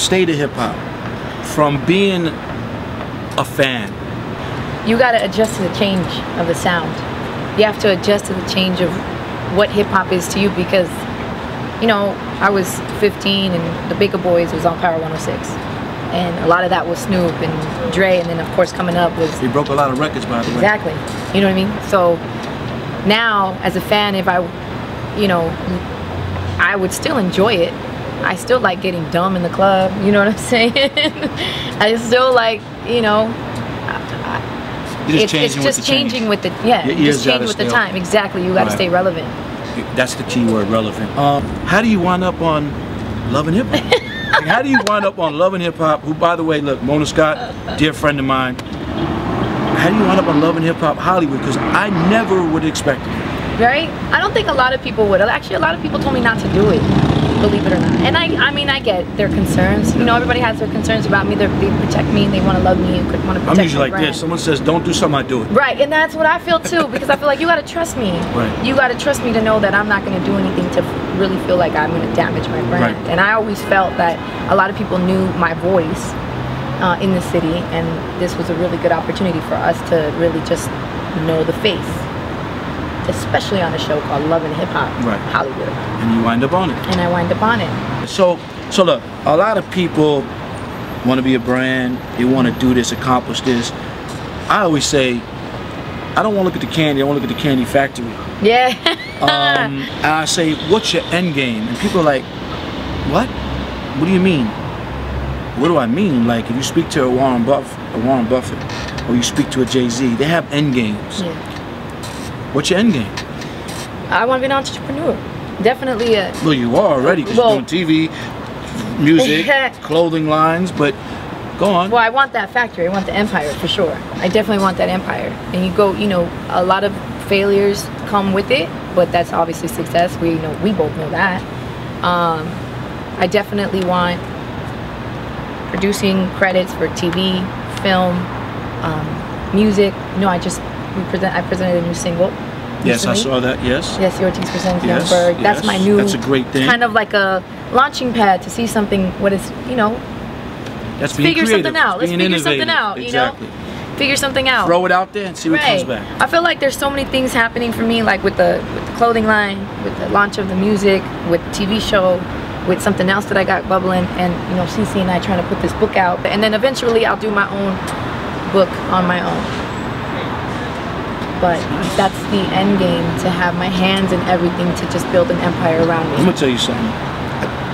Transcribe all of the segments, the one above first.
state of hip hop, from being a fan? You gotta adjust to the change of the sound. You have to adjust to the change of what hip hop is to you, because, you know, I was 15 and the bigger boys was on Power 106. And a lot of that was Snoop and Dre, and then of course coming up was... He broke a lot of records, by the way. Exactly. You know what I mean? So now, as a fan, if I, you know, I would still enjoy it. I still like getting dumb in the club, you know what I'm saying? I still like, you know, it's just changing with the, yeah, just changing with the time. Exactly, you gotta stay relevant. That's the key word, relevant. How do you wind up on Love and Hip Hop? Like, how do you wind up on Love and Hip Hop, who, by the way, look, Mona Scott, dear friend of mine. How do you wind up on Love and Hip Hop Hollywood? Because I never would expect it. Right? I don't think a lot of people would. Actually, a lot of people told me not to do it, believe it or not. And I mean, I get their concerns. You know, everybody has their concerns about me. They protect me, they want to love me, and want to protect me. I'm usually like this. Someone says, don't do something, I do it. Right, and that's what I feel too, because I feel like you got to trust me. Right. You got to trust me to know that I'm not going to do anything to really feel like I'm going to damage my brand. Right. And I always felt that a lot of people knew my voice in the city, and this was a really good opportunity for us to really just know the face. Especially on a show called Love and Hip Hop Hollywood. And you wind up on it. And I wind up on it. So look, a lot of people want to be a brand, they want to do this, accomplish this. I always say, I don't want to look at the candy, I want to look at the candy factory. Yeah. And I say, what's your end game? And people are like, what? What do you mean? What do I mean? Like, if you speak to a Warren Buffett, or you speak to a Jay-Z, they have end games. Yeah. What's your end game? I want to be an entrepreneur. Definitely a... Well, you are already, because you're doing TV, music, clothing lines, but go on. Well, I want that factory. I want the empire, for sure. I definitely want that empire. And you go, you know, a lot of failures come with it, but that's obviously success. We both know that. I definitely want producing credits for TV, film, music. No, I presented a new single. Yes, I saw that, yes. Yesi Ortiz presents Young Berg. That's my new... That's a great thing. Kind of like a launching pad to see something, what is, you know... That's being creative. Something out. Let's figure something out, exactly. You know? Figure something out. Throw it out there and see what comes back. I feel like there's so many things happening for me, like with the clothing line, with the launch of the music, with the TV show, with something else that I got bubbling, and, you know, Cece and I trying to put this book out. And then eventually I'll do my own book on my own. But that's the end game, to have my hands in everything, to just build an empire around me. I'm gonna tell you something.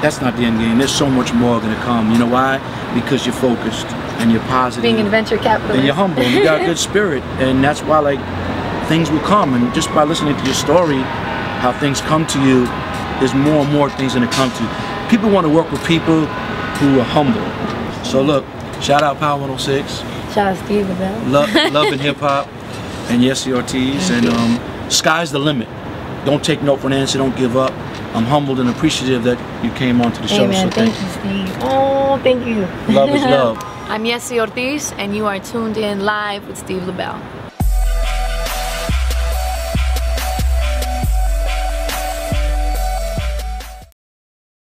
That's not the end game. There's so much more gonna come. You know why? Because you're focused and you're positive. Being in venture capital. And you're humble. And you got a good spirit, and that's why, like, things will come. And just by listening to your story, how things come to you, there's more and more things gonna come to you. People want to work with people who are humble. So look, shout out Power 106. Shout out Steve LOBEL. Love and Hip Hop. And Yesi Ortiz, and sky's the limit. Don't take no for an answer, don't give up. I'm humbled and appreciative that you came onto the show. Man, so thank you, Steve. Oh, thank you. Love is love. I'm Yesi Ortiz, and you are tuned in live with Steve LOBEL.